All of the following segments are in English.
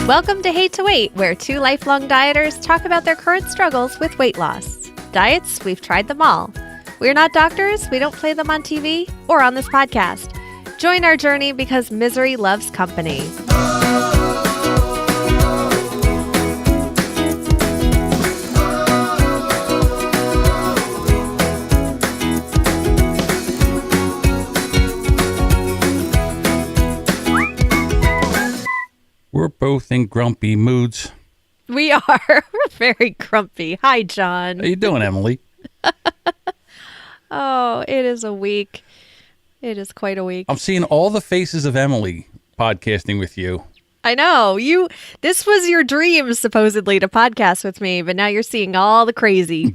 Welcome to Hate to Wait, where two lifelong dieters talk about their current struggles with weight loss. Diets, we've tried them all. We're not doctors, we don't play them on TV or on this podcast. Join our journey because misery loves company. We're both in grumpy moods. We are. We're very grumpy. Hi, John. How you doing, Emily? Oh, it is a week. It is quite a week. I'm seeing all the faces of Emily podcasting with you. I know. This was your dream, supposedly, to podcast with me, but now you're seeing all the crazy.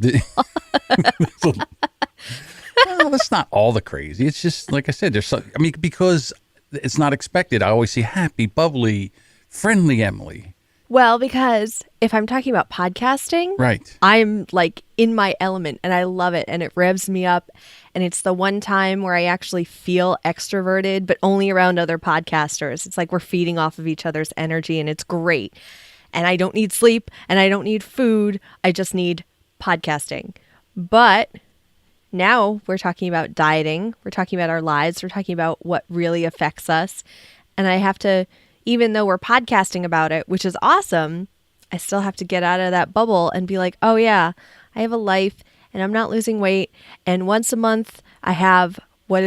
Well, that's not all the crazy. It's just, like I said, because it's not expected. I always see happy, bubbly, friendly Emily. Well, because if I'm talking about podcasting, Right. I'm like in my element and I love it and it revs me up. And it's the one time where I actually feel extroverted, but only around other podcasters. It's like we're feeding off of each other's energy and it's great. And I don't need sleep and I don't need food. I just need podcasting. But now we're talking about dieting. We're talking about our lives. We're talking about what really affects us. And I have to, even though we're podcasting about it, which is awesome, I still have to get out of that bubble and be like, oh yeah, I have a life and I'm not losing weight. And once a month I have what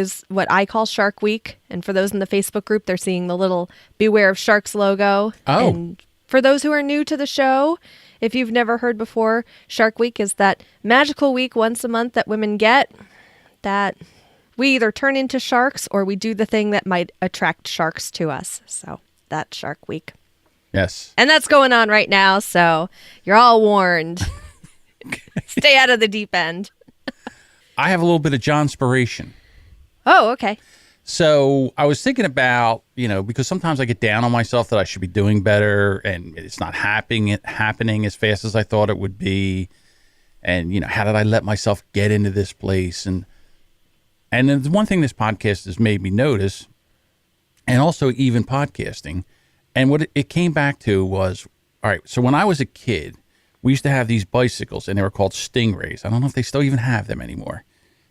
I call Shark Week. And for those in the Facebook group, they're seeing the little Beware of Sharks logo. Oh. And for those who are new to the show, if you've never heard before, Shark Week is that magical week once a month that women get that we either turn into sharks or we do the thing that might attract sharks to us. So that's Shark Week. Yes. And that's going on right now, so you're all warned. Stay out of the deep end. I have a little bit of Johnspiration. Oh, okay. So I was thinking about, because sometimes I get down on myself that I should be doing better and it's not happening as fast as I thought it would be. And, how did I let myself get into this place? And then one thing this podcast has made me notice, and also even podcasting, and what it came back to was, all right, so when I was a kid, we used to have these bicycles, and they were called Stingrays. I don't know if they still even have them anymore.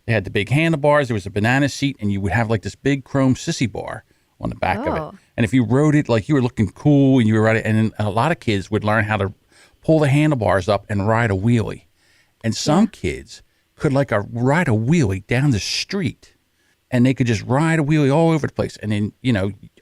They had the big handlebars, there was a banana seat, and you would have like this big chrome sissy bar on the back of it. And if you rode it, like you were looking cool, and you were riding, and then a lot of kids would learn how to pull the handlebars up and ride a wheelie. And some kids could ride a wheelie down the street. And they could just ride a wheelie all over the place. And then,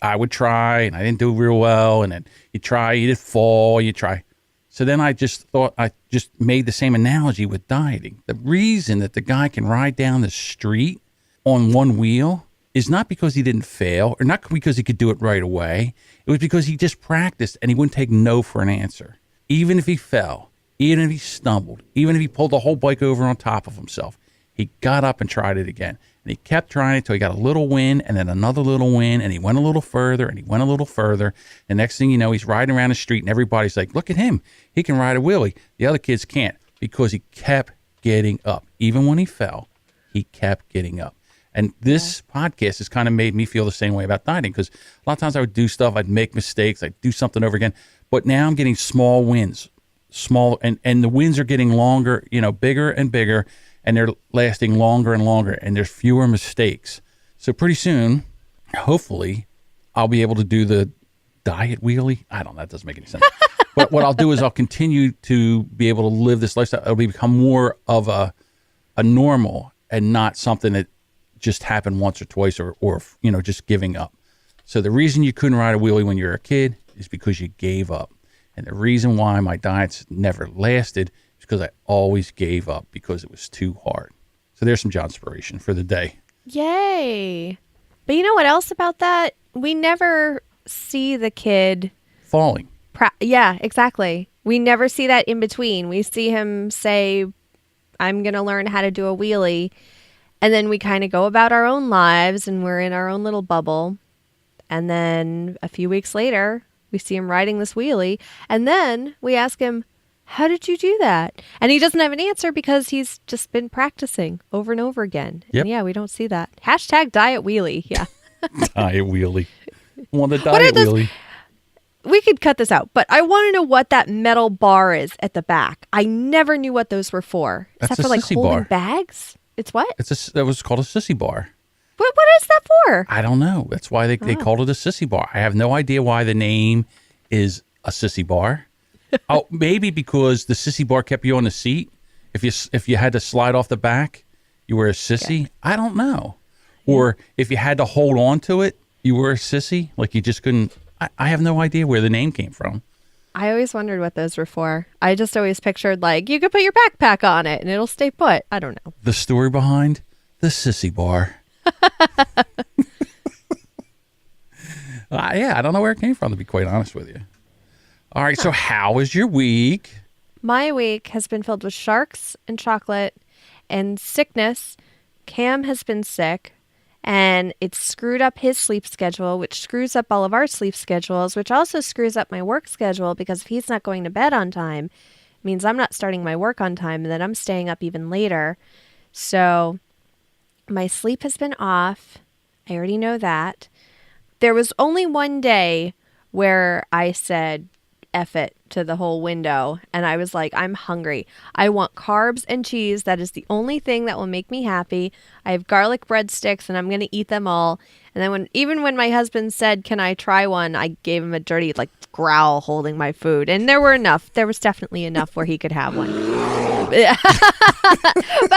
I would try, and I didn't do real well. And then you try, you did fall, you try. So then I just thought, I just made the same analogy with dieting. The reason that the guy can ride down the street on one wheel is not because he didn't fail, or not because he could do it right away. It was because he just practiced, and he wouldn't take no for an answer. Even if he fell, even if he stumbled, even if he pulled the whole bike over on top of himself, he got up and tried it again. And he kept trying it until he got a little win and then another little win. And he went a little further and he went a little further. And next thing you know, he's riding around the street and everybody's like, look at him. He can ride a wheelie. The other kids can't because he kept getting up. Even when he fell, he kept getting up. And this podcast has kind of made me feel the same way about dieting, because a lot of times I would do stuff, I'd make mistakes, I'd do something over again. But now I'm getting small wins, and the wins are getting longer, bigger and bigger. And they're lasting longer and longer, and there's fewer mistakes. So pretty soon, hopefully, I'll be able to do the diet wheelie. I don't know, that doesn't make any sense. But what I'll do is I'll continue to be able to live this lifestyle. It'll become more of a normal and not something that just happened once or twice or just giving up. So the reason you couldn't ride a wheelie when you were a kid is because you gave up. And the reason why my diets never lasted because I always gave up because it was too hard. So there's some Johnspiration for the day. Yay. But you know what else about that? We never see the kid falling. Yeah, exactly. We never see that in between. We see him say, I'm going to learn how to do a wheelie. And then we kind of go about our own lives and we're in our own little bubble. And then a few weeks later, we see him riding this wheelie. And then we ask him, how did you do that? And he doesn't have an answer because he's just been practicing over and over again. Yep. And yeah, we don't see that. Hashtag diet wheelie. Yeah. Diet wheelie. Want a diet wheelie. we could cut this out, but I want to know what that metal bar is at the back. I never knew what those were for. Is That's that a for like sissy holding bar. bags? It's what? That was called a sissy bar. What is that for? I don't know. That's why they called it a sissy bar. I have no idea why the name is a sissy bar. Oh, maybe because the sissy bar kept you on the seat. If you had to slide off the back, you were a sissy. Okay. I don't know. Or if you had to hold on to it, you were a sissy. Like you just couldn't. I have no idea where the name came from. I always wondered what those were for. I just always pictured like you could put your backpack on it and it'll stay put. I don't know. The story behind the sissy bar. Yeah, I don't know where it came from, to be quite honest with you. All right, so how was your week? My week has been filled with sharks and chocolate and sickness. Cam has been sick, and it's screwed up his sleep schedule, which screws up all of our sleep schedules, which also screws up my work schedule because if he's not going to bed on time, it means I'm not starting my work on time, and then I'm staying up even later. So my sleep has been off. I already know that. There was only one day where I said, F it to the whole window. And I was like, I'm hungry. I want carbs and cheese. That is the only thing that will make me happy. I have garlic breadsticks and I'm going to eat them all. And then even when my husband said, can I try one? I gave him a dirty like growl holding my food. And there was definitely enough where he could have one. But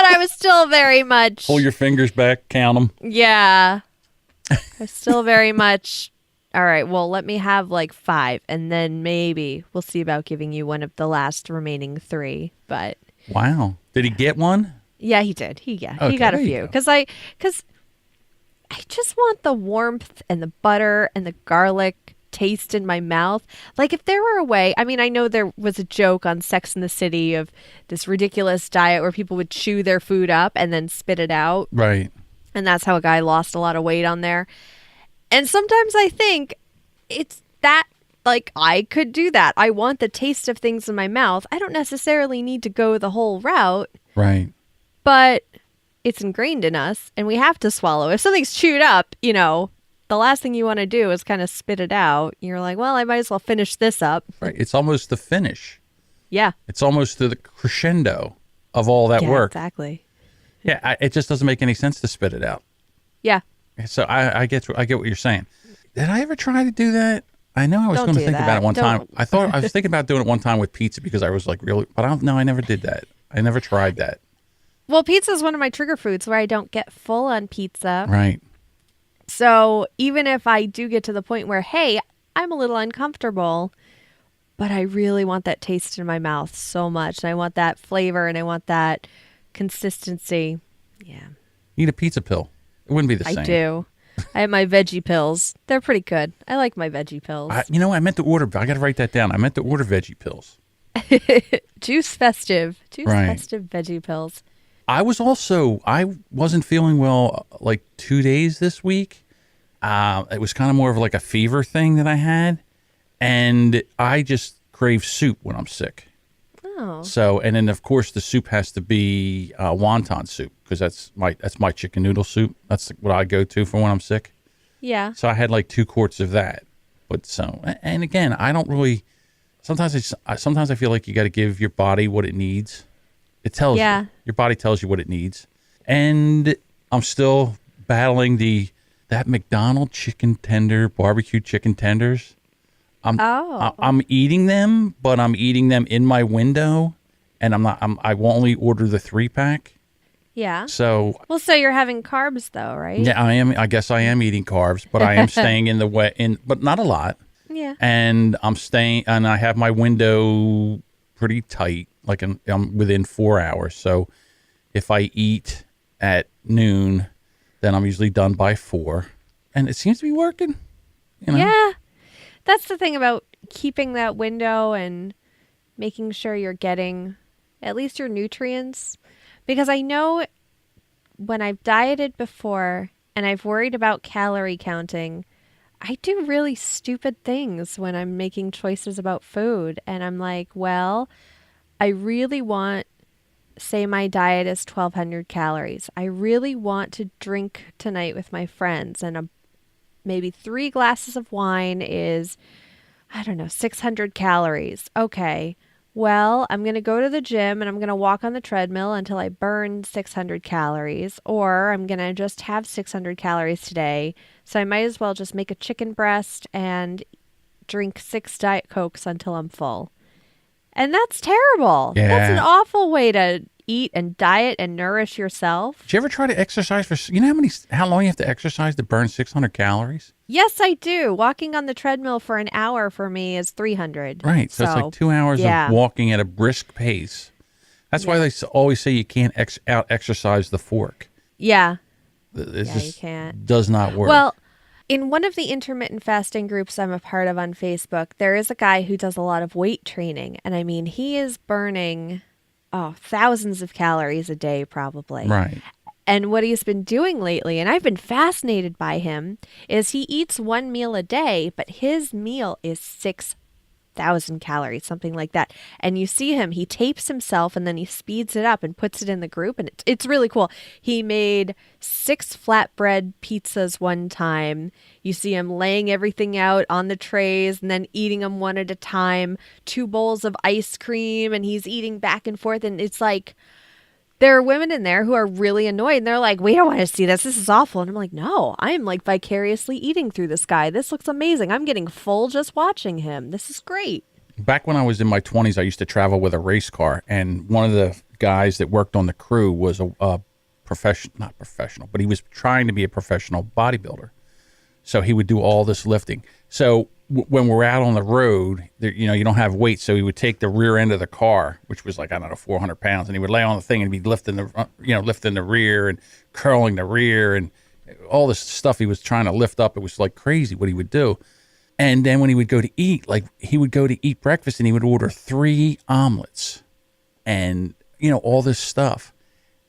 I was still very much. Pull your fingers back, count them. Yeah. I was still very much. All right, well, let me have like 5, and then maybe we'll see about giving you one of the last remaining 3. But wow, did he get one? Yeah, he did. He got a few because I just want the warmth and the butter and the garlic taste in my mouth. Like if there were a way, I mean, I know there was a joke on Sex and the City of this ridiculous diet where people would chew their food up and then spit it out. Right. And that's how a guy lost a lot of weight on there. And sometimes I think it's that, like, I could do that. I want the taste of things in my mouth. I don't necessarily need to go the whole route. Right. But it's ingrained in us, and we have to swallow. If something's chewed up, the last thing you want to do is kind of spit it out. You're like, well, I might as well finish this up. Right. It's almost the finish. Yeah. It's almost the crescendo of all that work. Exactly. Yeah, it just doesn't make any sense to spit it out. Yeah. So I get what you're saying. Did I ever try to do that? I know I was going to think about it one time. I was thinking about doing it one time with pizza because I was like really, but I never did that. I never tried that. Well, pizza is one of my trigger foods where I don't get full on pizza. Right. So even if I do get to the point where, hey, I'm a little uncomfortable, but I really want that taste in my mouth so much. And I want that flavor and I want that consistency. Yeah. Eat a pizza pill. It wouldn't be the same. I do. I have my veggie pills. They're pretty good. I like my veggie pills. I meant to order. I got to write that down. I meant to order veggie pills. Juice festive veggie pills. I wasn't feeling well like 2 days this week. It was kind of more of like a fever thing that I had. And I just crave soup when I'm sick. Oh. So, and then of course the soup has to be wonton soup because that's my chicken noodle soup. That's what I go to for when I'm sick. Yeah. So I had like 2 quarts of that. But and again, I don't really. Sometimes I feel like you got to give your body what it needs. It tells you. Your body tells you what it needs. And I'm still battling that McDonald's chicken tender, barbecue chicken tenders. I'm eating them, but I'm eating them in my window, and I will only order the 3-pack. Yeah. So. Well, so you're having carbs though, right? Yeah, I am. I guess I am eating carbs, but I am staying but not a lot. Yeah. And I'm staying, and I have my window pretty tight. Like I'm within 4 hours. So if I eat at noon, then I'm usually done by 4, and it seems to be working. Yeah. That's the thing about keeping that window and making sure you're getting at least your nutrients. Because I know when I've dieted before and I've worried about calorie counting, I do really stupid things when I'm making choices about food. And I'm like, well, I really want, say my diet is 1,200 calories. I really want to drink tonight with my friends, and maybe 3 glasses of wine is I don't know, 600 calories. Okay. Well, I'm going to go to the gym and I'm going to walk on the treadmill until I burn 600 calories, or I'm going to just have 600 calories today. So I might as well just make a chicken breast and drink 6 Diet Cokes until I'm full. And that's terrible. That's an Yeah. awful way to eat and diet and nourish yourself. Did you ever try to exercise for, you know how long you have to exercise to burn 600 calories? Yes, I do. Walking on the treadmill for an hour for me is 300. Right. So it's like 2 hours of yeah. walking at a brisk pace. That's why they always say you can't out exercise the fork. Yeah. It Yeah, you just can't. does not work. Well, in one of the intermittent fasting groups I'm a part of on Facebook, there is a guy who does a lot of weight training. And I mean, he is burning, thousands of calories a day probably. right. And what he's been doing lately, and I've been fascinated by him, is he eats one meal a day, but his meal is 6,000 calories, something like that. And you see him, he tapes himself and then he speeds it up and puts it in the group. And it's really cool. He made 6 flatbread pizzas one time. You see him laying everything out on the trays and then eating them one at a time. 2 bowls of ice cream, and he's eating back and forth. And it's like, there are women in there who are really annoyed and they're like, we don't want to see this. This is awful. And I'm like, no, I am like vicariously eating through this guy. This looks amazing. I'm getting full just watching him. This is great. Back when I was in my 20s, I used to travel with a race car. And one of the guys that worked on the crew was a not professional, but he was trying to be a professional bodybuilder. So he would do all this lifting. So when we're out on the road, you don't have weight. So he would take the rear end of the car, which was like, I don't know, 400 pounds. And he would lay on the thing and he'd be lifting lifting the rear and curling the rear and all this stuff he was trying to lift up. It was like crazy what he would do. And then when he would go to eat, like he would go to eat breakfast and he would order 3 omelets and, all this stuff.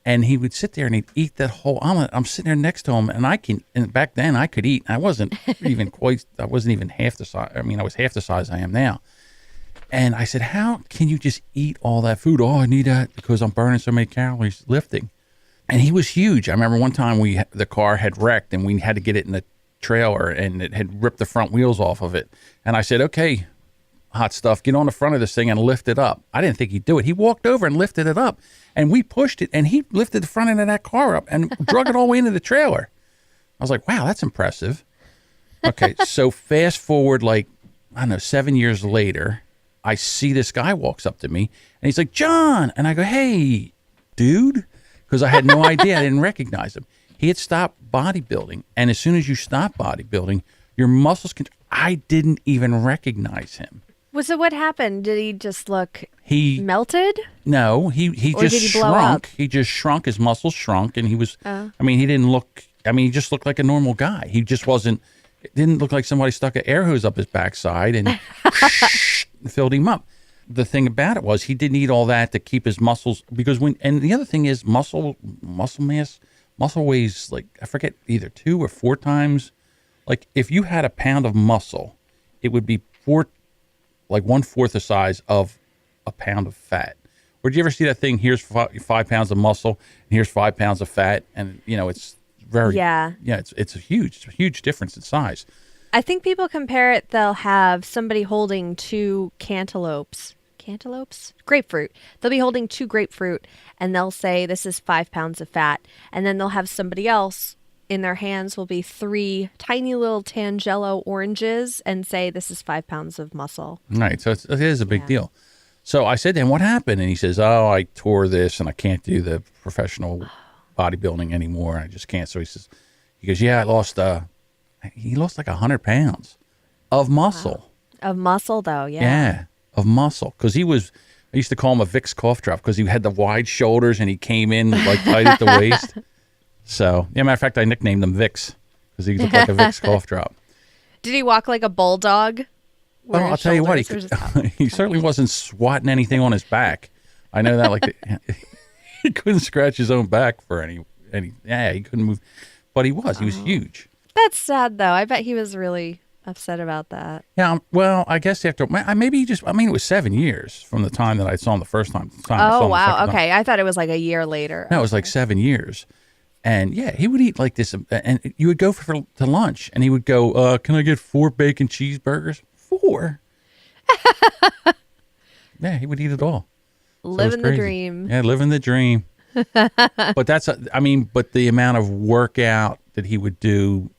And he would sit there and he'd eat that whole omelet. I'm sitting there next to him, and and back then I could eat. I wasn't even half the size. I mean, I was half the size I am now. And I said, how can you just eat all that food? Oh, I need that because I'm burning so many calories lifting. And he was huge. I remember one time the car had wrecked and we had to get it in the trailer and it had ripped the front wheels off of it. And I said, okay, hot stuff, get on the front of this thing and lift it up. I didn't think he'd do it. He walked over and lifted it up, and we pushed it, and he lifted the front end of that car up and drug it all the way into the trailer. I was like, wow, that's impressive. Okay, so fast forward, like, I don't know, 7 years later, I see this guy walks up to me, and he's like, John. And I go, hey, dude, because I had no idea. I didn't recognize him. He had stopped bodybuilding, and as soon as you stop bodybuilding, your muscles can. I didn't even recognize him. So what happened? Did he just look He melted? No, he Or just did he blow shrunk. up? He just shrunk. His muscles shrunk, and he was. I mean, he didn't look. I mean, he just looked like a normal guy. He just wasn't. It didn't look like somebody stuck an air hose up his backside and filled him up. The thing about it was he didn't eat all that to keep his muscles because and the other thing is muscle mass. Muscle weighs like I forget either 2 or 4 times. Like if you had a pound of muscle, it would be 1/4 the size of a pound of fat. Or did you ever see that thing? Here's 5 pounds of muscle, and here's 5 pounds of fat, and it's very it's a huge difference in size. I think people compare it. They'll have somebody holding 2 grapefruit. They'll be holding 2 grapefruit, and they'll say this is 5 pounds of fat, and then they'll have somebody else in their hands will be 3 tiny little Tangelo oranges and say this is 5 pounds of muscle. Right, so it is a big deal. So I said to him, what happened? And he says, oh, I tore this and I can't do the professional bodybuilding anymore. I just can't. So he goes, yeah, he lost like 100 pounds of muscle. Wow. Of muscle though, yeah. Yeah, of muscle. Because I used to call him a Vicks cough drop because he had the wide shoulders and he came in like tight at the waist. So, matter of fact, I nicknamed him Vicks because he looked like a Vicks cough drop. Did he walk like a bulldog? Well, I'll tell you what, he certainly wasn't swatting anything on his back. I know that, he couldn't scratch his own back for any, he couldn't move. But he was huge. That's sad, though. I bet he was really upset about that. Yeah, well, I guess after, maybe he just, it was 7 years from the time that I saw him the first time. Oh, wow. Okay, I thought it was like a year later. No, it was like 7 years. And he would eat like this, and you would go to lunch, and he would go, "Can I get 4 bacon cheeseburgers?" 4? Yeah, he would eat it all. Living the crazy. dream. Yeah, living the dream. But but the amount of workout that he would do,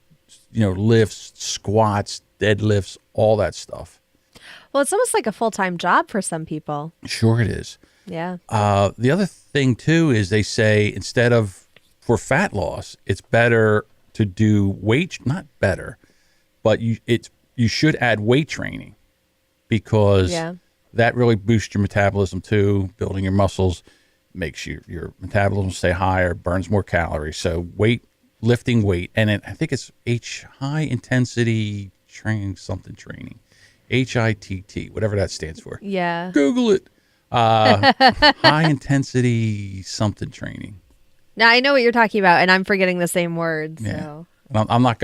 lifts, squats, deadlifts, all that stuff. Well, it's almost like a full-time job for some people. Sure it is. Yeah. The other thing too is they say instead of for fat loss, it's better to do not better, but you should add weight training because that really boosts your metabolism too, building your muscles, makes your metabolism stay higher, burns more calories. So lifting weight, and I think it's high intensity training, HITT, whatever that stands for. Yeah. Google it. High intensity something training. Now I know what you're talking about, and I'm forgetting the same words. Yeah. So. I'm not.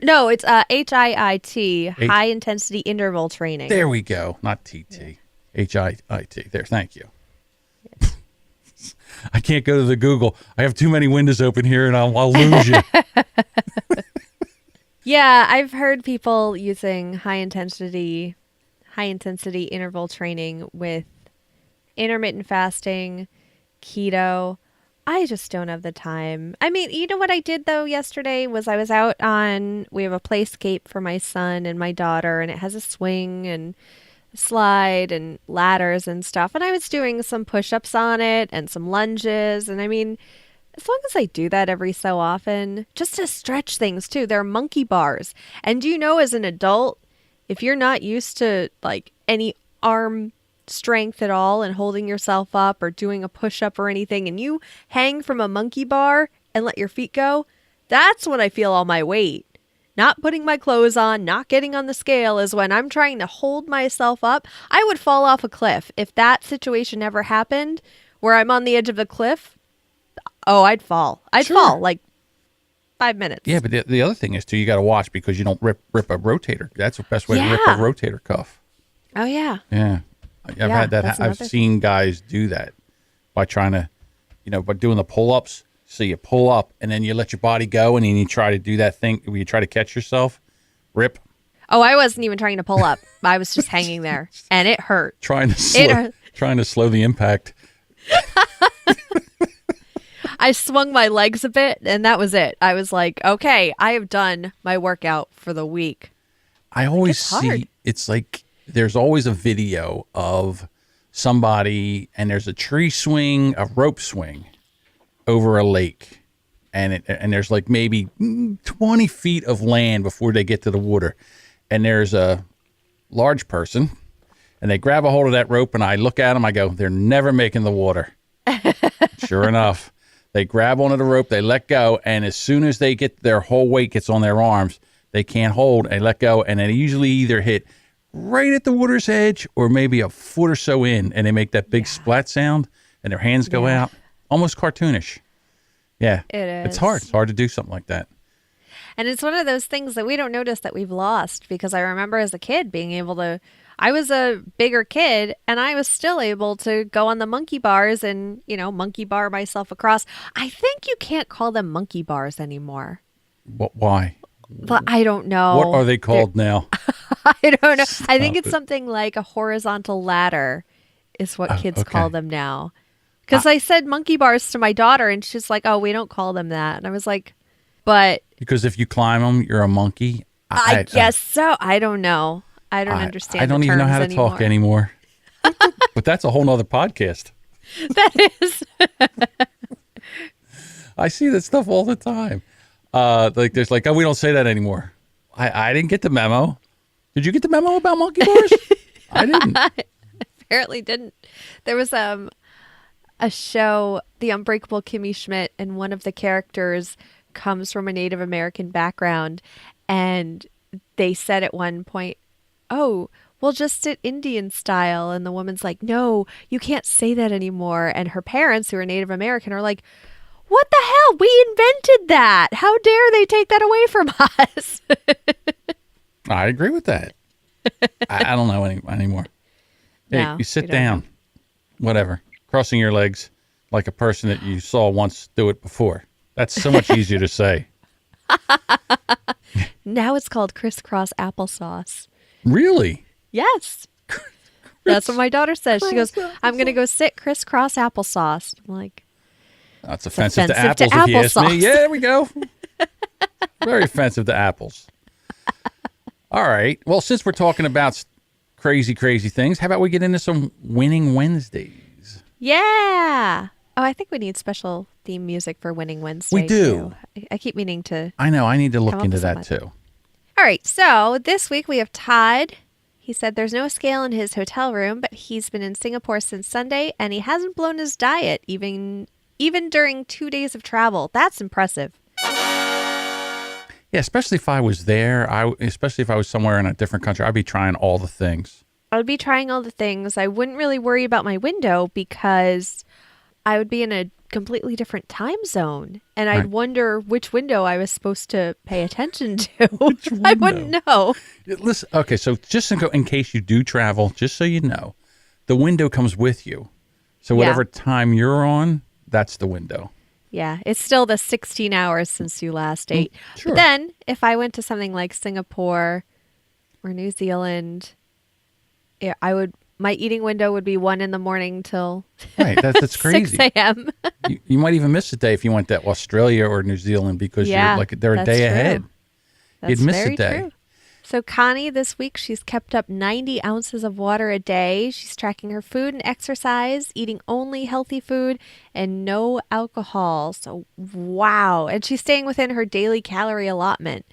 No, it's HIIT, high intensity interval training. There we go. Not TT. HIIT. There. Thank you. I can't go to the Google. I have too many windows open here, and I'll lose you. Yeah, I've heard people using high intensity interval training with intermittent fasting, keto. I just don't have the time. I mean, you know what I did though yesterday was we have a playscape for my son and my daughter, and it has a swing and slide and ladders and stuff. And I was doing some push-ups on it and some lunges. And I mean, as long as I do that every so often, just to stretch things too. There are monkey bars. And do you know, as an adult, if you're not used to like any arm strength at all and holding yourself up or doing a push-up or anything, and you hang from a monkey bar and let your feet go, that's when I feel all my weight. Not putting my clothes on, not getting on the scale is when I'm trying to hold myself up. I would fall off a cliff. If that situation ever happened where I'm on the edge of the cliff, I'd fall. I'd fall like 5 minutes. Yeah, but the other thing is too, you got to watch because you don't rip a rotator. That's the best way to rip a rotator cuff. Oh yeah. Yeah. I've had that. I've seen guys do that by trying to, by doing the pull-ups. So you pull up and then you let your body go and then you try to do that thing where you try to catch yourself. Rip. Oh, I wasn't even trying to pull up. I was just hanging there and it hurt. Trying to slow the impact. I swung my legs a bit and that was it. I was like, okay, I have done my workout for the week. I always see, it's like there's always a video of somebody and there's a tree swing, a rope swing over a lake, and there's like maybe 20 feet of land before they get to the water, and there's a large person, and they grab a hold of that rope, and I look at them, I go, they're never making the water. Sure enough, they grab onto the rope, they let go, and as soon as they get their whole weight gets on their arms, they can't hold and let go, and they usually either hit right at the water's edge or maybe a foot or so in, and they make that big splat sound, and their hands go out. Almost cartoonish. Yeah. It is. It's hard. It's hard to do something like that. And it's one of those things that we don't notice that we've lost, because I remember as a kid being able to, I was a bigger kid and I was still able to go on the monkey bars and, monkey bar myself across. I think you can't call them monkey bars anymore. Why? But I don't know. What are they called now? I don't know. I think it's something like a horizontal ladder is what kids call them now. Because I said monkey bars to my daughter, and she's like, oh, we don't call them that. And I was like, but... Because if you climb them, you're a monkey? I guess so. I don't know. I don't understand. I don't even know how to talk anymore. But that's a whole nother podcast. That is. I see that stuff all the time. There's like, oh, we don't say that anymore. I didn't get the memo. Did you get the memo about monkey bars? I didn't. Apparently didn't. There was a show, The Unbreakable Kimmy Schmidt, and one of the characters comes from a Native American background, and they said at one point, oh, we'll just sit Indian style, and the woman's like, no, you can't say that anymore, and her parents, who are Native American, are like, what the hell? We invented that. How dare they take that away from us? I agree with that. I don't know anymore. Hey, No, you sit we don't down, know. whatever, crossing your legs like a person that you saw once do it before. That's so much easier to say. Now it's called crisscross applesauce. Really? Yes. That's what my daughter says. She goes, I'm going to go sit crisscross applesauce. I'm like, that's offensive to apples, if you ask me. Yeah, there we go. Very offensive to apples. All right. Well, since we're talking about crazy, crazy things, how about we get into some Winning Wednesdays? Yeah. Oh, I think we need special theme music for Winning Wednesday. We do. Too. I keep meaning to. I know. I need to look into that too. All right. So this week we have Todd. He said there's no scale in his hotel room, but he's been in Singapore since Sunday, and he hasn't blown his diet even during 2 days of travel. That's impressive. Yeah, especially if I was there, especially if I was somewhere in a different country, I'd be trying all the things. I would be trying all the things. I wouldn't really worry about my window because I would be in a completely different time zone. And I'd wonder which window I was supposed to pay attention to. I wouldn't know. Listen, okay, so just in case you do travel, just so you know, the window comes with you. So whatever time you're on, that's the window. Yeah, it's still the 16 hours since you last ate. Sure. But then if I went to something like Singapore or New Zealand, my eating window would be 1 a.m. till right. That's crazy. 6 a.m. you might even miss a day if you went to Australia or New Zealand because they're a day ahead. That's You'd miss very a day. True. So Connie, this week, she's kept up 90 ounces of water a day. She's tracking her food and exercise, eating only healthy food and no alcohol. So, wow. And she's staying within her daily calorie allotment.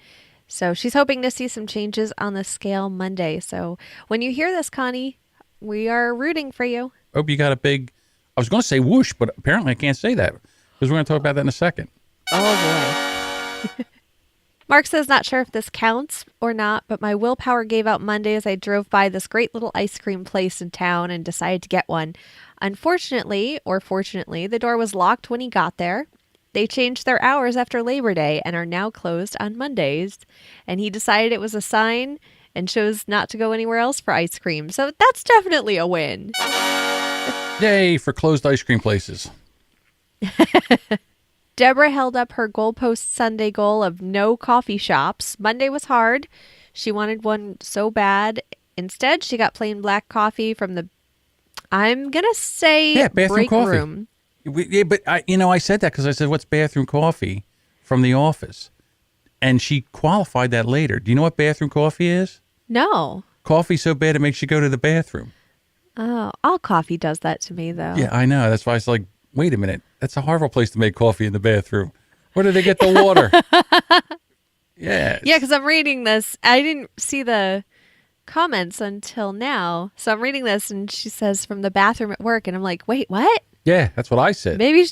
So she's hoping to see some changes on the scale Monday. So when you hear this, Connie, we are rooting for you. Hope you got a big, I was going to say whoosh, but apparently I can't say that because we're going to talk about that in a second. Oh, boy. Mark says, not sure if this counts or not, but my willpower gave out Monday as I drove by this great little ice cream place in town and decided to get one. Unfortunately, or fortunately, the door was locked when he got there. They changed their hours after Labor Day and are now closed on Mondays. And he decided it was a sign and chose not to go anywhere else for ice cream. So that's definitely a win. Yay for closed ice cream places. Deborah held up her goalpost Sunday goal of no coffee shops. Monday was hard. She wanted one so bad. Instead, she got plain black coffee from the, I'm going to say, bathroom break coffee. room. But I said that because I said, what's bathroom coffee from the office? And she qualified that later. Do you know what bathroom coffee is? No. Coffee so bad it makes you go to the bathroom. Oh, all coffee does that to me, though. Yeah, I know. That's why I was like, wait a minute. That's a horrible place to make coffee in the bathroom. Where do they get the water? Yeah. Yeah, because I'm reading this. I didn't see the comments until now. So I'm reading this, and she says from the bathroom at work, and I'm like, wait, what? Yeah, that's what I said. Maybe.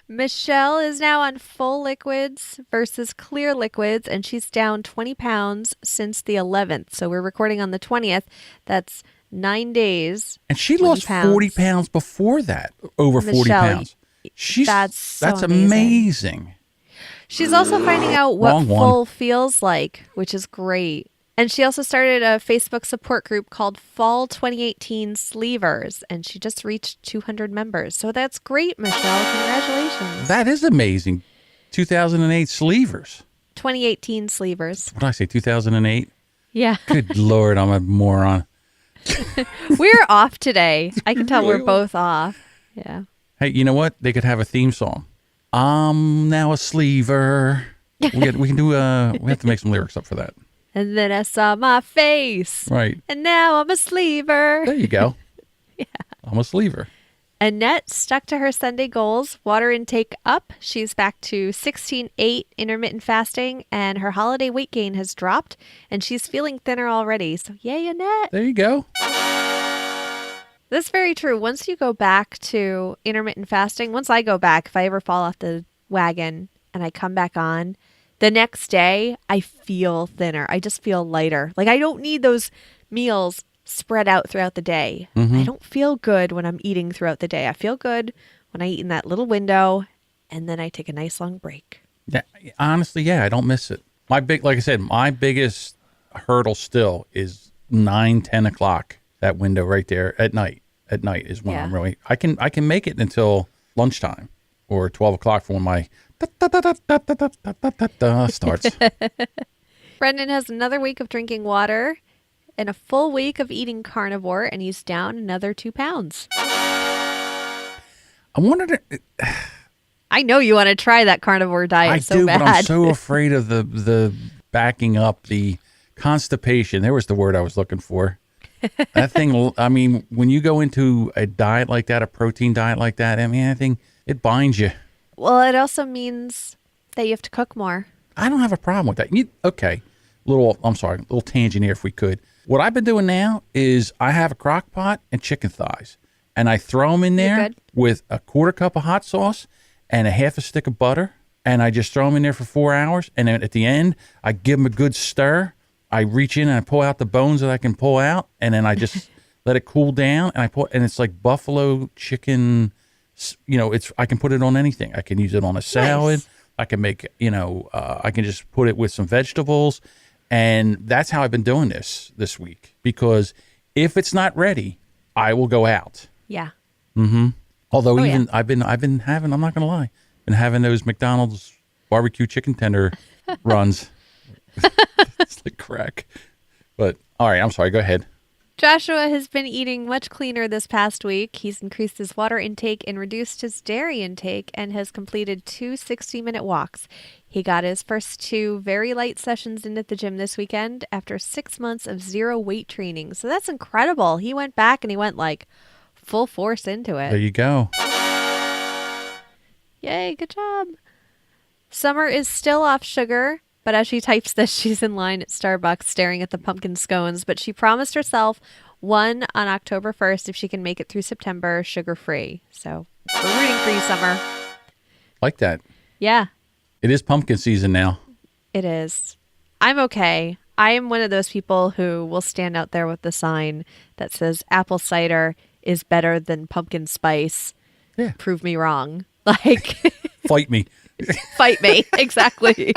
Michelle is now on full liquids versus clear liquids, and she's down 20 pounds since the 11th. So we're recording on the 20th. That's 9 days. And she lost 40 pounds before that, over 40 pounds. That's amazing. She's also finding out what full feels like, which is great. And she also started a Facebook support group called Fall 2018 Sleevers, and she just reached 200 members. So that's great, Michelle. Congratulations. That is amazing. 2008 Sleevers. 2018 Sleevers. What did I say, 2008? Yeah. Good Lord, I'm a moron. We're off today. I can tell we're both off. Yeah. Hey, you know what? They could have a theme song. I'm now a sleever. We have to make some lyrics up for that. And then I saw my face. Right. And now I'm a sleever. There you go. Yeah. I'm a sleever. Annette stuck to her Sunday goals. Water intake up. She's back to 16-8 intermittent fasting, and her holiday weight gain has dropped, and she's feeling thinner already. So yay, Annette. There you go. That's very true. Once you go back to intermittent fasting, once I go back, if I ever fall off the wagon and I come back on, the next day I feel thinner. I just feel lighter. Like I don't need those meals spread out throughout the day. I don't feel good when I'm eating throughout the day. I feel good when I eat in that little window, and then I take a nice long break. Yeah, honestly, yeah, I don't miss it. Like I said, my biggest hurdle still is 9-10 o'clock. That window right there at night. At night is when I'm really. I can make it until lunchtime or 12 o'clock for when my starts. Brendan has another week of drinking water. in a full week of eating carnivore, and he's down another 2 pounds. I wanted to. I know you want to try that carnivore diet I so do, bad. but I'm so afraid of the backing up, the constipation. There was the word I was looking for. That thing. I mean, when you go into a diet like that, a protein diet like that, I mean, I think it binds you. Well, it also means that you have to cook more. I don't have a problem with that. Okay, little tangent here if we could. What I've been doing now is I have a crock pot and chicken thighs, and I throw them in there with a quarter cup of hot sauce and a half a stick of butter, and I just throw them in there for 4 hours, and then at the end, I give them a good stir. I reach in and I pull out the bones that I can pull out, and then I just let it cool down, and it's like buffalo chicken. I can put it on anything. I can use it on a salad. Nice. I can make, I can just put it with some vegetables. And that's how I've been doing this week, because if it's not ready, I will go out. Yeah. Mm-hmm. Although I've been having, I'm not going to lie, been having those McDonald's barbecue chicken tender runs. It's like crack. But all right, I'm sorry. Go ahead. Joshua has been eating much cleaner this past week. He's increased his water intake and reduced his dairy intake, and has completed 2 60-minute walks. He got his first 2 very light sessions in at the gym this weekend after 6 months of zero weight training. So that's incredible. He went back and he went like full force into it. There you go. Yay, good job. Summer is still off sugar. But as she types this, she's in line at Starbucks staring at the pumpkin scones. But she promised herself one on October 1st if she can make it through September sugar-free. So we're rooting for you, Summer. Like that. Yeah. It is pumpkin season now. It is. I'm okay. I am one of those people who will stand out there with the sign that says apple cider is better than pumpkin spice. Yeah. Prove me wrong. Like. Fight me. Fight me. Exactly.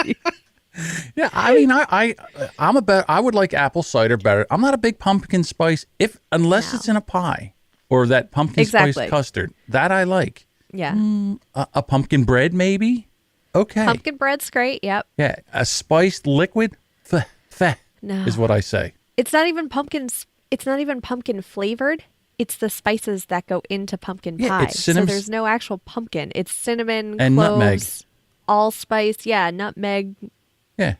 Yeah, I mean, I would like apple cider better. I'm not a big pumpkin spice unless it's in a pie or that pumpkin spice custard. That I like. Yeah. A pumpkin bread maybe. Okay. Pumpkin bread's great. Yep. Yeah, a spiced liquid. No. Is what I say. It's not even pumpkin. It's not even pumpkin flavored. It's the spices that go into pumpkin pie. It's cinnamon, so there's no actual pumpkin. It's cinnamon, and cloves, nutmeg, allspice. Yeah, nutmeg. Yeah.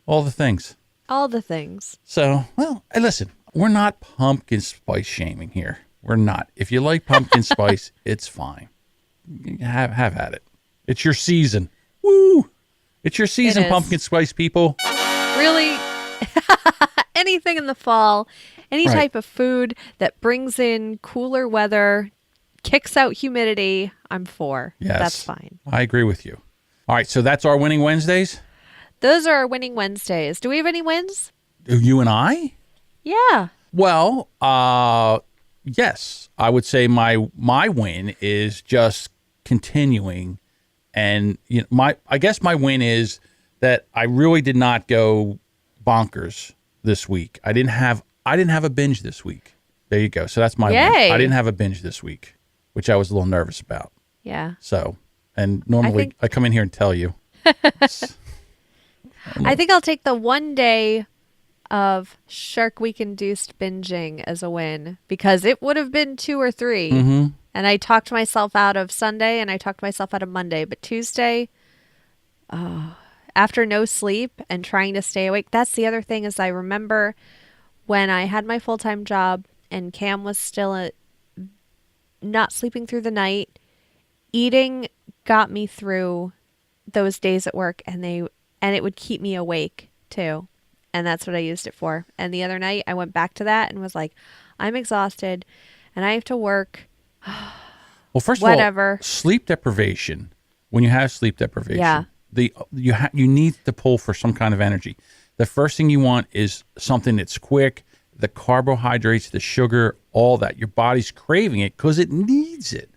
All the things. All the things. So, well, listen, we're not pumpkin spice shaming here. We're not. If you like pumpkin spice, it's fine. Have at it. It's your season. Woo! It's your season, pumpkin spice people. Really? Anything in the fall, any type of food that brings in cooler weather, kicks out humidity, I'm for. Yes. That's fine. I agree with you. All right, so that's our winning Wednesdays? Those are our winning Wednesdays. Do we have any wins? You and I? Yeah. Well, yes. I would say my win is just continuing, and I guess my win is that I really did not go bonkers this week. I didn't have a binge this week. There you go. So that's my win. I didn't have a binge this week, which I was a little nervous about. Yeah. So, and normally I come in here and tell you. I think I'll take the one day of Shark Week induced binging as a win, because it would have been 2 or 3. Mm-hmm. And I talked myself out of Sunday and I talked myself out of Monday. But Tuesday, after no sleep and trying to stay awake, that's the other thing is I remember when I had my full-time job and Cam was still not sleeping through the night, eating got me through those days at work, and it would keep me awake too. And that's what I used it for. And the other night I went back to that and was like, I'm exhausted and I have to work. Well, first of all, sleep deprivation, when you have sleep deprivation, you need to pull for some kind of energy. The first thing you want is something that's quick, the carbohydrates, the sugar, all that. Your body's craving it because it needs it.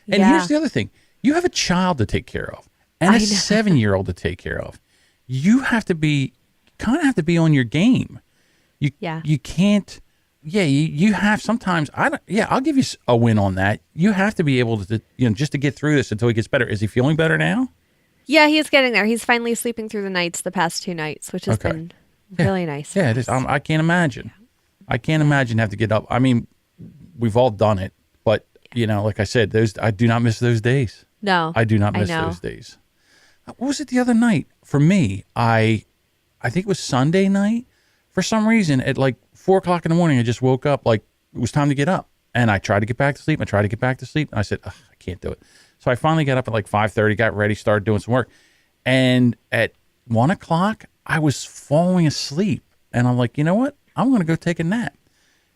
And here's the other thing. You have a child to take care of and a 7-year-old to take care of. You have to be on your game. You can't. Yeah, you have sometimes. I'll give you a win on that. You have to be able to, just to get through this until he gets better. Is he feeling better now? Yeah, he's getting there. He's finally sleeping through the nights the past 2 nights, which has been really nice. Yeah, it is. I can't imagine. I can't imagine having to get up. I mean, we've all done it, but like I said, I do not miss those days. No, I do not miss know. those days. What was it the other night? For me, I think it was Sunday night. For some reason, at like 4:00 in the morning, I just woke up like it was time to get up. And I tried to get back to sleep. And I said, I can't do it. So I finally got up at like 5:30, got ready, started doing some work. And at 1:00, I was falling asleep. And I'm like, you know what? I'm going to go take a nap.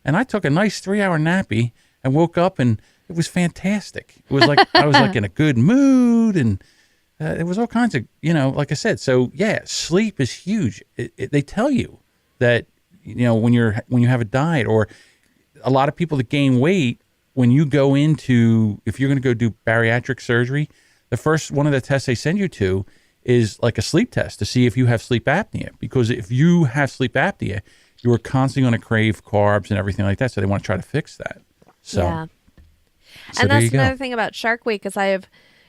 And I took a nice 3-hour nappy and woke up, and it was fantastic. It was like I was like in a good mood, and it was all kinds of, like I said. So yeah, sleep is huge. They tell you that, when you have a diet, or a lot of people that gain weight, when you go into, if you're going to go do bariatric surgery, the first one of the tests they send you to is like a sleep test to see if you have sleep apnea. Because if you have sleep apnea, you are constantly going to crave carbs and everything like that. So they want to try to fix that. So, yeah. And that's another thing about Shark Week is I have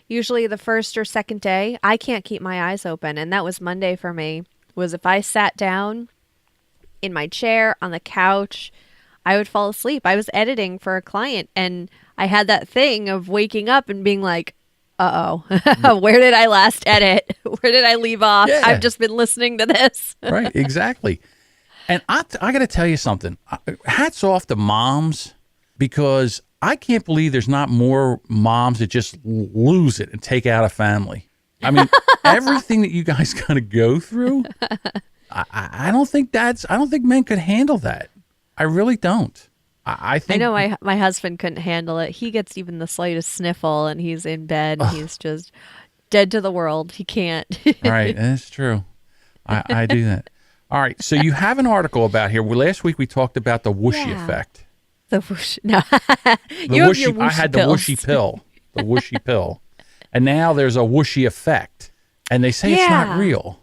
usually the first or second day, I can't keep my eyes open. And that was Monday for me, was if I sat down in my chair on the couch, I would fall asleep. I was editing for a client, and I had that thing of waking up and being like, uh-oh, where did I last edit? Where did I leave off? Yeah. I've just been listening to this. Right, exactly. And I got to tell you something. Hats off to moms, because I can't believe there's not more moms that just lose it and take out a family. I mean, everything that you guys got to go through, I don't think men could handle that. I really don't. I think. I know my husband couldn't handle it. He gets even the slightest sniffle and he's in bed and he's just dead to the world. He can't. Right, that's true. I do that. All right, so you have an article about here. Well, last week we talked about the whooshy effect. The whoosh. No. I had the whooshy pill. The whooshy pill. And now there's a whooshy effect. And they say it's not real.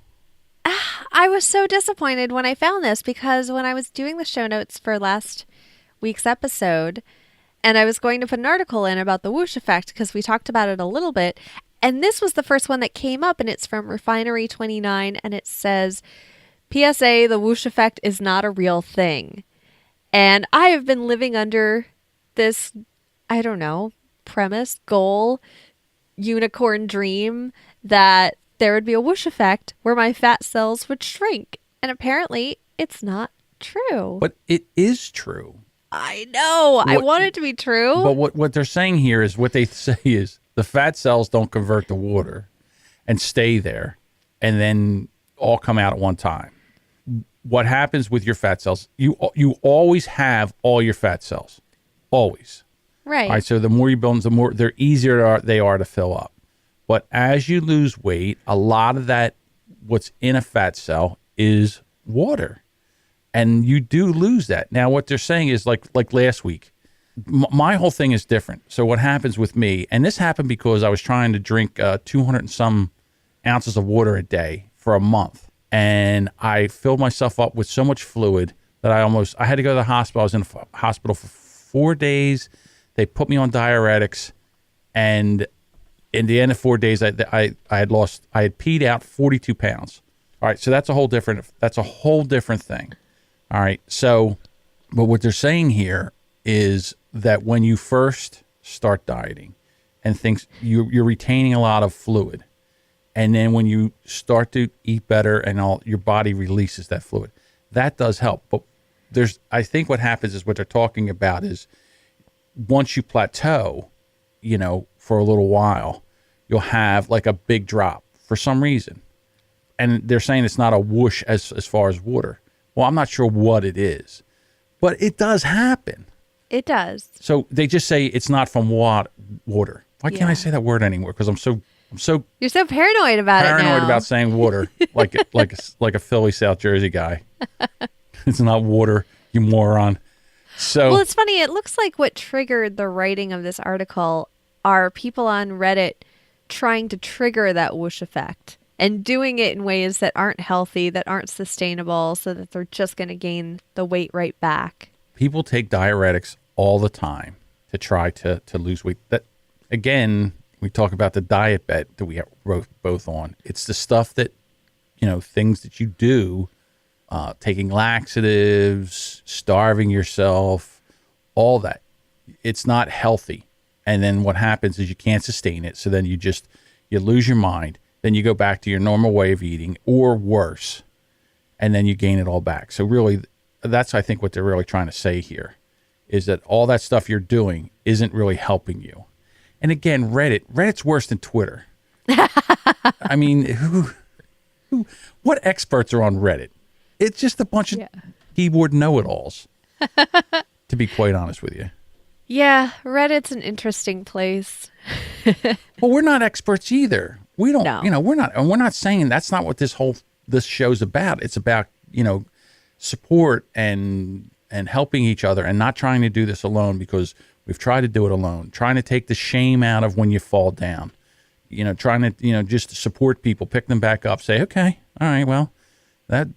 I was so disappointed when I found this, because when I was doing the show notes for last week's episode, and I was going to put an article in about the whoosh effect because we talked about it a little bit, and this was the first one that came up, and it's from Refinery 29, and it says, PSA, the whoosh effect is not a real thing. And I have been living under this, I don't know, premise, goal, unicorn dream that there would be a whoosh effect where my fat cells would shrink. And apparently it's not true. But it is true. I know. I want it to be true. But what they're saying here is, what they say is the fat cells don't convert to water and stay there and then all come out at one time. What happens with your fat cells, you always have all your fat cells. Always. Right. All right. So the more you build them, the more they're easier they are to fill up. But as you lose weight, a lot of that, what's in a fat cell, is water. And you do lose that. Now, what they're saying is, like last week, my whole thing is different. So what happens with me, and this happened because I was trying to drink 200 and some ounces of water a day for a month. And I filled myself up with so much fluid that I had to go to the hospital. I was in the hospital for 4 days. They put me on diuretics. And in the end of 4 days, I had peed out 42 pounds. All right. So that's a whole different thing. All right. So, but what they're saying here is that when you first start dieting and things, you're retaining a lot of fluid. And then when you start to eat better and all, your body releases that fluid. That does help. But I think what happens is, what they're talking about is, once you plateau, for a little while, you'll have like a big drop for some reason. And they're saying it's not a whoosh as far as water. Well, I'm not sure what it is, but it does happen. It does. So they just say it's not from water. Why can't I say that word anymore? Because I'm so You're so paranoid about it now. Paranoid about saying water, like a Philly, South Jersey guy. It's not water, you moron. So, well, it's funny. It looks like what triggered the writing of this article are people on Reddit trying to trigger that whoosh effect and doing it in ways that aren't healthy, that aren't sustainable, so that they're just going to gain the weight right back. People take diuretics all the time to try to lose weight. That, again, we talk about the diet bet that we wrote both on. It's the stuff that, things that you do taking laxatives, starving yourself, all that. It's not healthy. And then what happens is you can't sustain it. So then you lose your mind. Then you go back to your normal way of eating or worse. And then you gain it all back. So really, that's, I think, what they're really trying to say here is that all that stuff you're doing isn't really helping you. And again, Reddit's worse than Twitter. I mean, what experts are on Reddit? It's just a bunch of keyboard know-it-alls, to be quite honest with you. Yeah, Reddit's an interesting place. Well, we're not experts either. We don't, No. we're not saying that's not what this show's about. It's about, support and helping each other and not trying to do this alone, because we've tried to do it alone, trying to take the shame out of when you fall down, trying to, just support people, pick them back up, say, okay, all right, well, that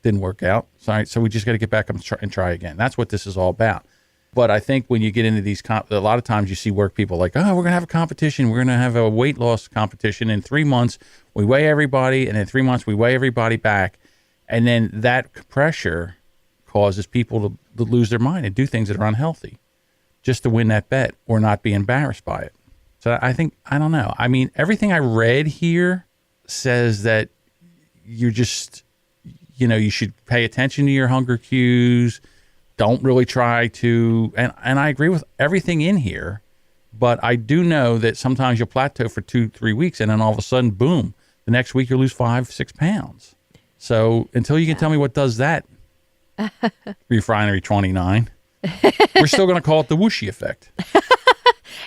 didn't work out. Sorry. So we just got to get back up and try again. That's what this is all about. But I think when you get into these, a lot of times you see work people like, oh, we're going to have a competition. We're going to have a weight loss competition. In 3 months, we weigh everybody. And in 3 months, we weigh everybody back. And then that pressure causes people to lose their mind and do things that are unhealthy just to win that bet or not be embarrassed by it. So I don't know. I mean, everything I read here says that you're just, you should pay attention to your hunger cues. Don't really try to, and I agree with everything in here, but I do know that sometimes you'll plateau for 2-3 weeks and then all of a sudden, boom, the next week you'll lose 5-6 pounds. So until you can tell me what does that, Refinery 29, we're still going to call it the Whooshy effect.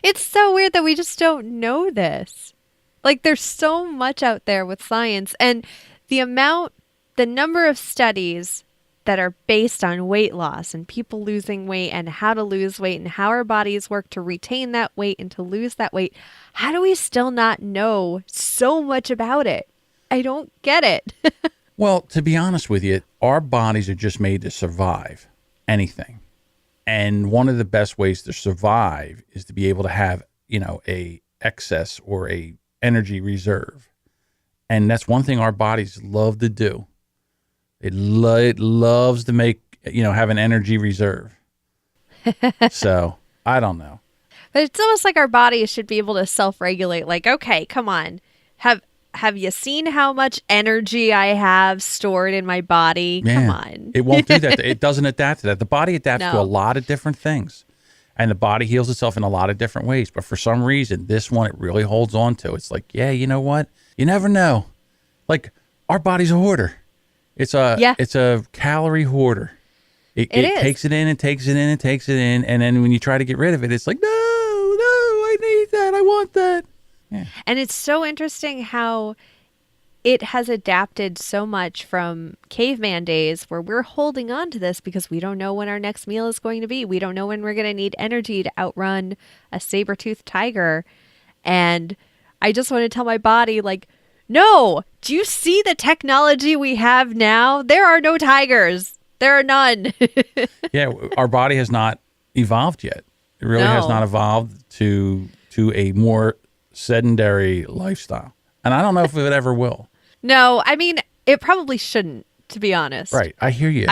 It's so weird that we just don't know this. Like, there's so much out there with science, and the number of studies that are based on weight loss and people losing weight and how to lose weight and how our bodies work to retain that weight and to lose that weight. How do we still not know so much about it? I don't get it. Well, to be honest with you, our bodies are just made to survive anything. And one of the best ways to survive is to be able to have, a excess or a energy reserve. And that's one thing our bodies love to do. It loves to make, have an energy reserve. So I don't know. But it's almost like our bodies should be able to self-regulate. Like, okay, come on. Have you seen how much energy I have stored in my body? Yeah. Come on. It won't do that. It doesn't adapt to that. The body adapts to a lot of different things. And the body heals itself in a lot of different ways. But for some reason, this one, it really holds on to. It's like, yeah, you know what? You never know. Like, our body's a hoarder. It's a calorie hoarder. It takes it in and takes it in and takes it in. And then when you try to get rid of it, it's like, no, I need that. I want that. Yeah. And it's so interesting how it has adapted so much from caveman days where we're holding on to this because we don't know when our next meal is going to be. We don't know when we're going to need energy to outrun a saber-toothed tiger. And I just want to tell my body, like, no, do you see the technology we have now? There are no tigers. There are none. Yeah, our body has not evolved yet. It really has not evolved to a more sedentary lifestyle. And I don't know if it ever will. No, I mean, it probably shouldn't, to be honest. Right. I hear you.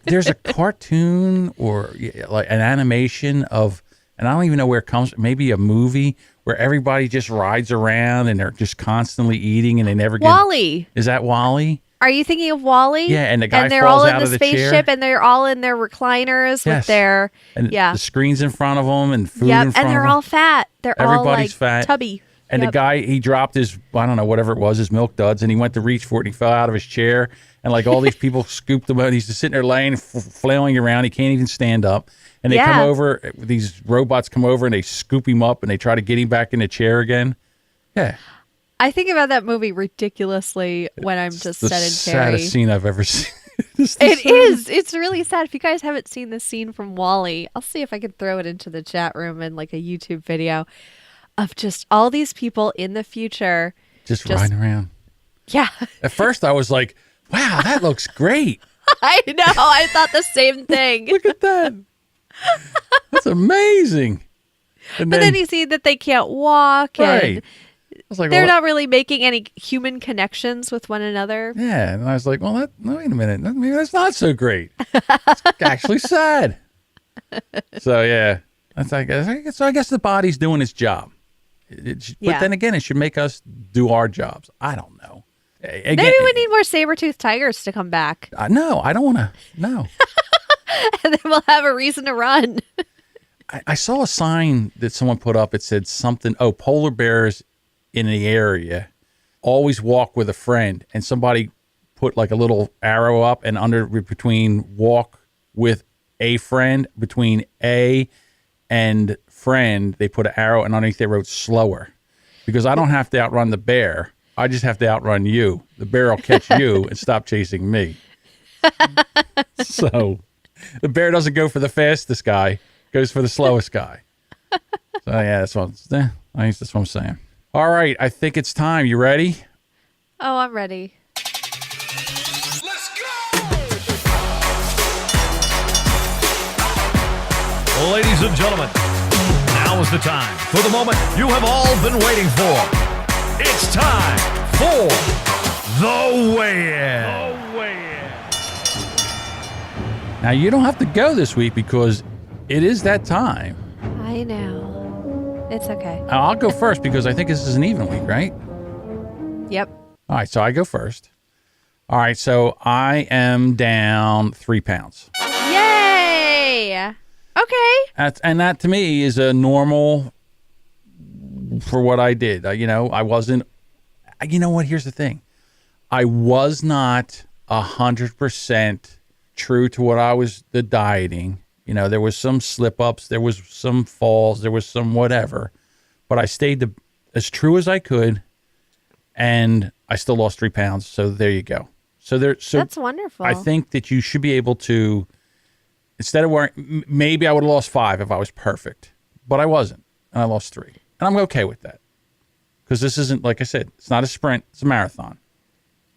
There's a cartoon or like an animation of, and I don't even know where it comes, maybe a movie where everybody just rides around and they're just constantly eating and they never get... WALL-E. Is that WALL-E? Are you thinking of WALL-E? Yeah, and the guy they're falls all out in of the the chair. spaceship and they're all in their recliners with their... And the screen's in front of them and food in front of them. And they're all fat. They're Everybody's all like fat. tubby. And the guy, he dropped his, I don't know, whatever it was, his milk duds, and he went to reach for it, and he fell out of his chair, and like all these people scooped him out, and he's just sitting there laying, flailing around. He can't even stand up. And they come over, these robots come over, and they scoop him up, and they try to get him back in the chair again. Yeah. I think about that movie ridiculously when I'm just sedentary. The saddest scene I've ever seen. It is. It's really sad. If you guys haven't seen the scene from WALL-E, I'll see if I can throw it into the chat room in like a YouTube video of just all these people in the future. Just riding around. Yeah. At first I was like, wow, that looks great. I know. I thought the same thing. Look at that. That's amazing. But then you see that they can't walk. Right. was like, They're well, not really making any human connections with one another. yeah. And I was like, well, no, wait a minute. Maybe that's not so great. It's actually sad. So, yeah. So I guess the body's doing its job. But then again, it should make us do our jobs. I don't know. Again, Maybe we need more saber-toothed tigers to come back. No, I don't want to. No. And then we'll have a reason to run. I saw a sign that someone put up. It said something, polar bears in the area always walk with a friend. And somebody put like a little arrow up, and under between walk with a friend, between A and friend, they put an arrow, and underneath they wrote slower. Because I don't have to outrun the bear. I just have to outrun you. The bear will catch you and stop chasing me. So the bear doesn't go for the fastest guy, goes for the slowest guy. So yeah, that's what I'm saying. All right, I think it's time. You ready? Oh, I'm ready. Let's go! Ladies and gentlemen, now is the time for the moment you have all been waiting for. It's time for the weigh-in. Now you don't have to go this week because it is that time. I know. It's okay. I'll go first because I think this is an even week, right? Yep. All right, so I go first. All right, so I am down 3 pounds. Yay! Okay. And that to me is a normal for what I did. I wasn't. You know what? Here's the thing. I was not 100% true to what I was the dieting. There was some slip ups, there was some falls, there was some whatever, but I stayed as true as I could, and I still lost 3 pounds. So there you go. So that's wonderful. I think that you should be able to, instead of wearing, maybe I would have lost 5 if I was perfect, but I wasn't, and I lost 3, and I'm okay with that because this isn't, like I said, it's not a sprint, it's a marathon.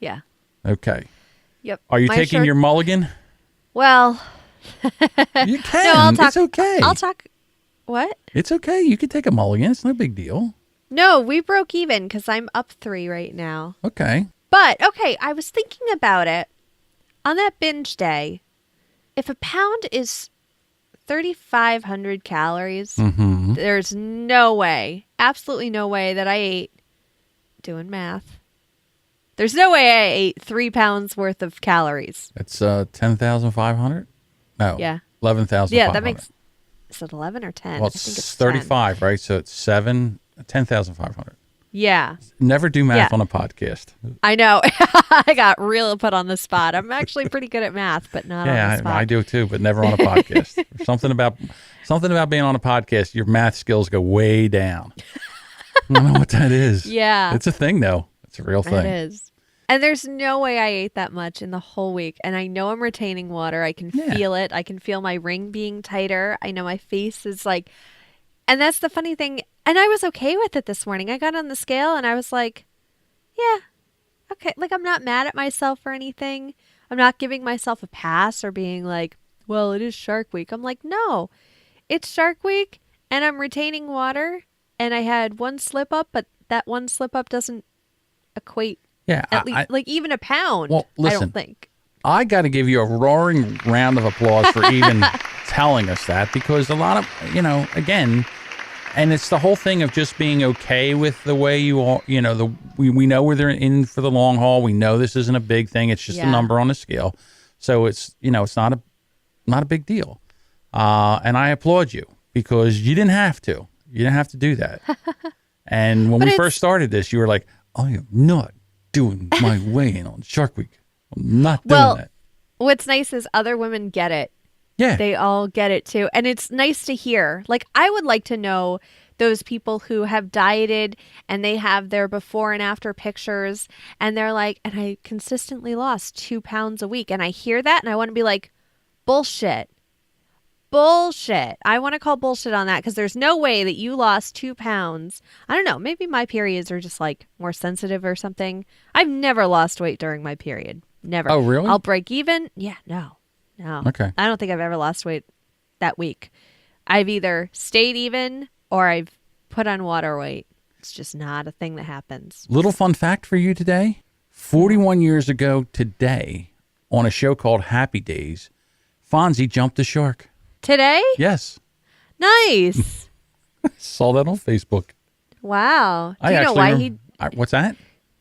Yeah. Okay. Yep. Are you taking your mulligan? Well, you can. No, I'll talk. It's okay. I'll talk. What? It's okay. You can take a mulligan. It's no big deal. No, we broke even because I'm up 3 right now. Okay. But, okay, I was thinking about it. On that binge day, if a pound is 3,500 calories, there's no way, absolutely no way that I ate, doing math, there's no way I ate 3 pounds worth of calories. It's 10,500? No. Yeah. 11,500. Yeah, that makes, is it 11 or 10? Well, I think it's 35, 10. Right? So it's 10,500. Yeah. Never do math on a podcast. I know. I got real put on the spot. I'm actually pretty good at math, but not on the spot. I do too, but never on a podcast. something about being on a podcast, your math skills go way down. I don't know what that is. Yeah. It's a thing, though. It's a real thing. It is. And there's no way I ate that much in the whole week. And I know I'm retaining water. I can feel it. I can feel my ring being tighter. I know my face is like, and that's the funny thing. And I was okay with it this morning. I got on the scale and I was like, yeah, okay. Like, I'm not mad at myself or anything. I'm not giving myself a pass or being like, well, it is Shark Week. I'm like, no, it's Shark Week and I'm retaining water. And I had one slip up, but that one slip up doesn't equate. Yeah. At least, like even a pound. Well, listen, I don't think. I got to give you a roaring round of applause for even telling us that, because a lot of, again, and it's the whole thing of just being okay with the way you are, we know we're in for the long haul. We know this isn't a big thing. It's just a number on the scale. So it's, it's not a big deal. And I applaud you because you didn't have to. You didn't have to do that. And when we first started this, you were like, I am not doing my weigh-in on Shark Week. I'm not doing that. What's nice is other women get it. Yeah. They all get it too. And it's nice to hear. Like, I would like to know those people who have dieted and they have their before and after pictures and they're like, and I consistently lost 2 pounds a week. And I hear that and I want to be like, bullshit. Bullshit. I want to call bullshit on that because there's no way that you lost 2 pounds. I don't know. Maybe my periods are just like more sensitive or something. I've never lost weight during my period. Never. Oh, really? I'll break even. Yeah, no. Okay. I don't think I've ever lost weight that week. I've either stayed even or I've put on water weight. It's just not a thing that happens. Little fun fact for you today. 41 years ago today, on a show called Happy Days, Fonzie jumped a shark. Today? Yes. Nice. Saw that on Facebook. Wow. Do you know why what's that?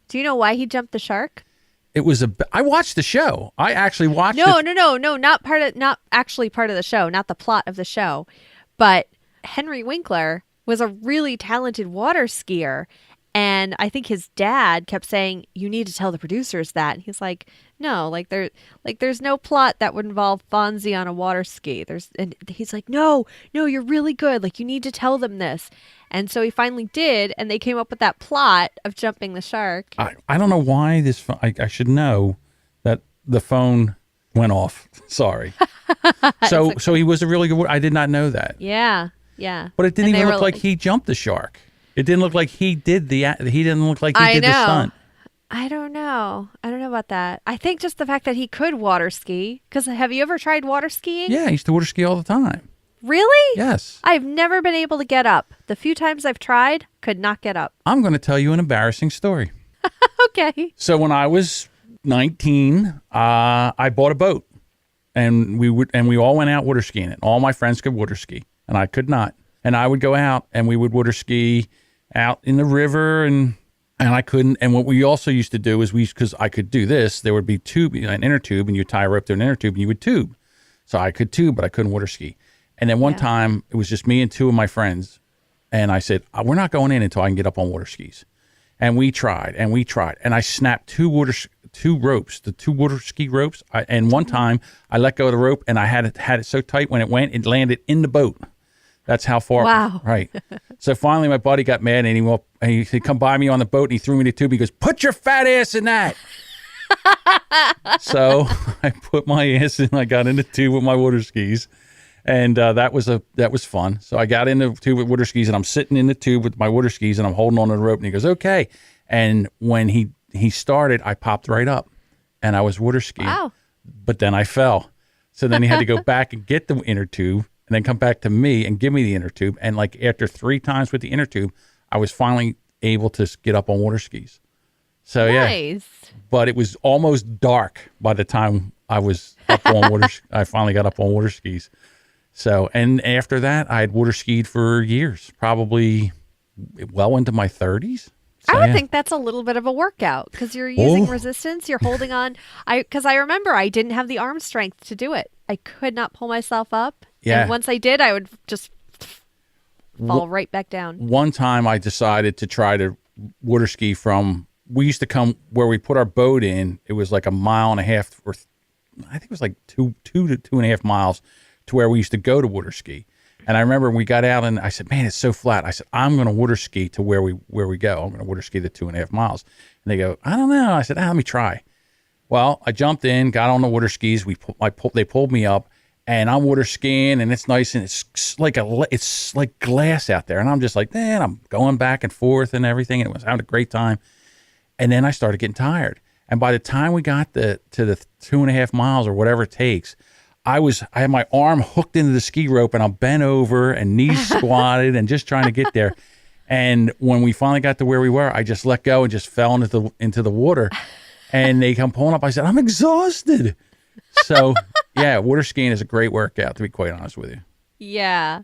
Do you know why he jumped the shark? It was I watched the show. I actually watched No, not actually part of the show, not the plot of the show. But Henry Winkler was a really talented water skier. And I think his dad kept saying, "You need to tell the producers that." And he's like, "No, there's no plot that would involve Fonzie on a water ski." And he's like, "No, you're really good. Like, you need to tell them this." And so he finally did, and they came up with that plot of jumping the shark. I don't know why this. I should know that the phone went off. Sorry. So he was a really good. I did not know that. Yeah. But it didn't even look like he jumped the shark. It didn't look like he did the. He didn't look like he did the stunt. I don't know about that. I think just the fact that he could water ski. Because have you ever tried water skiing? Yeah, I used to water ski all the time. Really? Yes. I've never been able to get up. The few times I've tried, could not get up. I'm going to tell you an embarrassing story. Okay. So when I was 19, I bought a boat, and we all went out water skiing. And all my friends could water ski, and I could not. And I would go out, and we would water ski out in the river, and I couldn't. And what we also used to do is because I could do this, there would be an inner tube, and you tie a rope to an inner tube, and you would tube. So I could tube, but I couldn't water ski. And then one time, it was just me and two of my friends, and I said, "We're not going in until I can get up on water skis." And we tried, and I snapped two water ski ropes. And one time, I let go of the rope, and I had it so tight when it landed in the boat. That's how far. Wow. Right. So finally, my buddy got mad, and he come by me on the boat, and he threw me the tube. He goes, "Put your fat ass in that." So I put my ass in. I got in the tube with my water skis, and that was fun. So I got in the tube with water skis, and I'm sitting in the tube with my water skis, and I'm holding on to the rope. And he goes, "Okay." And when he started, I popped right up, and I was water skiing. Wow. But then I fell. So then he had to go back and get the inner tube, and then come back to me and give me the inner tube. And like after 3 times with the inner tube, I was finally able to get up on water skis. So nice. Yeah, but it was almost dark by the time I was up on water. I finally got up on water skis. So, and after that, I had water skied for years, probably well into my 30s. So, I would think that's a little bit of a workout because you're using resistance. You're holding on. Because I remember I didn't have the arm strength to do it. I could not pull myself up. Yeah. And once I did, I would just fall right back down. One time I decided to try to water ski we used to come where we put our boat in. It was like a mile and a half, or I think it was like 2 to 2.5 miles to where we used to go to water ski. And I remember we got out and I said, "Man, it's so flat." I said, "I'm going to water ski to where we go. I'm going to water ski the 2.5 miles." And they go, "I don't know." I said, "Let me try." Well, I jumped in, got on the water skis. They pulled me up, and I'm water skiing, and it's nice, and it's like glass out there. And I'm just like, man, I'm going back and forth and everything. And it was having a great time. And then I started getting tired. And by the time we got to the 2.5 miles or whatever it takes, I had my arm hooked into the ski rope, and I'm bent over and knees squatted and just trying to get there. And when we finally got to where we were, I just let go and just fell into the water. And they come pulling up. I said, "I'm exhausted." So yeah, water skiing is a great workout, to be quite honest with you. Yeah.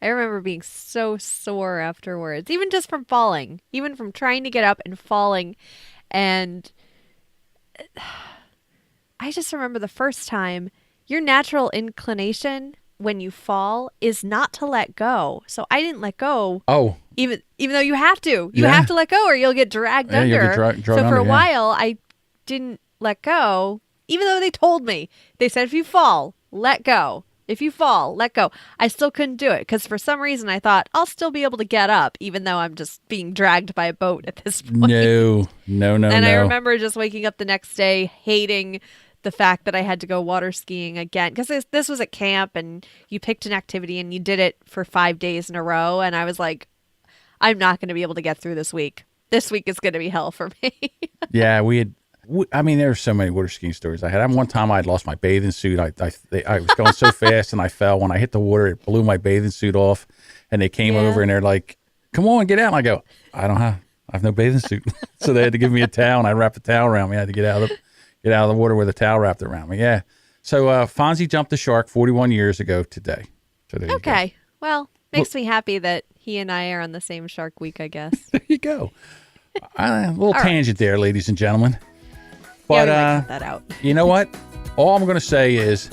I remember being so sore afterwards, even just from falling, even from trying to get up and falling. And I just remember the first time, your natural inclination when you fall is not to let go. So I didn't let go. Oh. Even though you have to. You have to let go or you'll get dragged under. You'll get dragged so for under, a while, I didn't let go, even though they told me. They said, if you fall, let go. If you fall, let go. I still couldn't do it because for some reason I thought I'll still be able to get up, even though I'm just being dragged by a boat at this point. No. And I remember just waking up the next day hating the fact that I had to go water skiing again because this was at camp and you picked an activity and you did it for 5 days in a row. And I was like, I'm not going to be able to get through this week. This week is going to be hell for me. Yeah, there were so many water skiing stories I had. One time I had lost my bathing suit. I was going so fast and I fell. When I hit the water, it blew my bathing suit off. And they came over and they're like, come on, get out. And I go, I have no bathing suit. So they had to give me a towel, and I wrapped the towel around me. I had to get out of the water with a towel wrapped around me. Yeah. So Fonzie jumped the shark 41 years ago today. So there you go. Okay. Well, makes me happy that he and I are on the same Shark Week, I guess. There you go. A little tangent there, ladies and gentlemen. But we might cut that out. You know what? All I'm going to say is,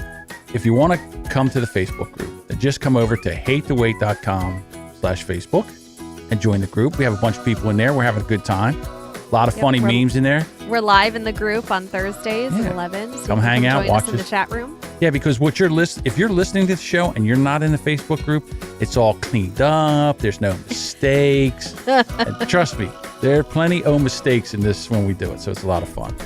if you want to come to the Facebook group, then just come over to hatethewait.com/Facebook and join the group. We have a bunch of people in there. We're having a good time. A lot of funny memes in there. We're live in the group on Thursdays at 11. So come hang out, watch us in the chat room. Yeah, because if you're listening to the show and you're not in the Facebook group, it's all cleaned up. There's no mistakes. And trust me, there are plenty of mistakes in this when we do it. So it's a lot of fun.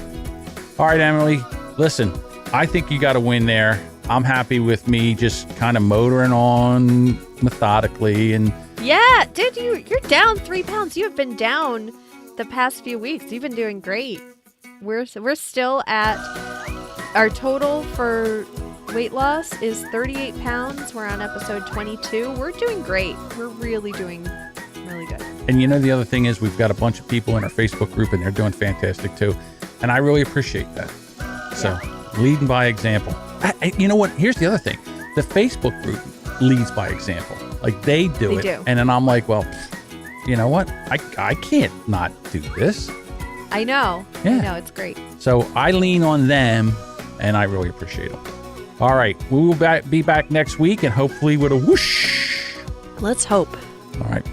All right, Emily, listen, I think you got to win there. I'm happy with me just kind of motoring on methodically. And yeah, dude, you're down 3 pounds. You have been down the past few weeks. You've been doing great. We're still at our total for weight loss is 38 pounds. We're on episode 22. We're doing great. We're really doing really good. And you know, the other thing is we've got a bunch of people in our Facebook group and they're doing fantastic too. And I really appreciate that. So leading by example. You know what? Here's the other thing. The Facebook group leads by example. Like they do it. And then I'm like, well, you know what? I can't not do this. I know. Yeah. I know. It's great. So I lean on them, and I really appreciate them. All right. We will be back next week, and hopefully with a whoosh. Let's hope. All right.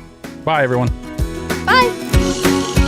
Bye, everyone. Bye.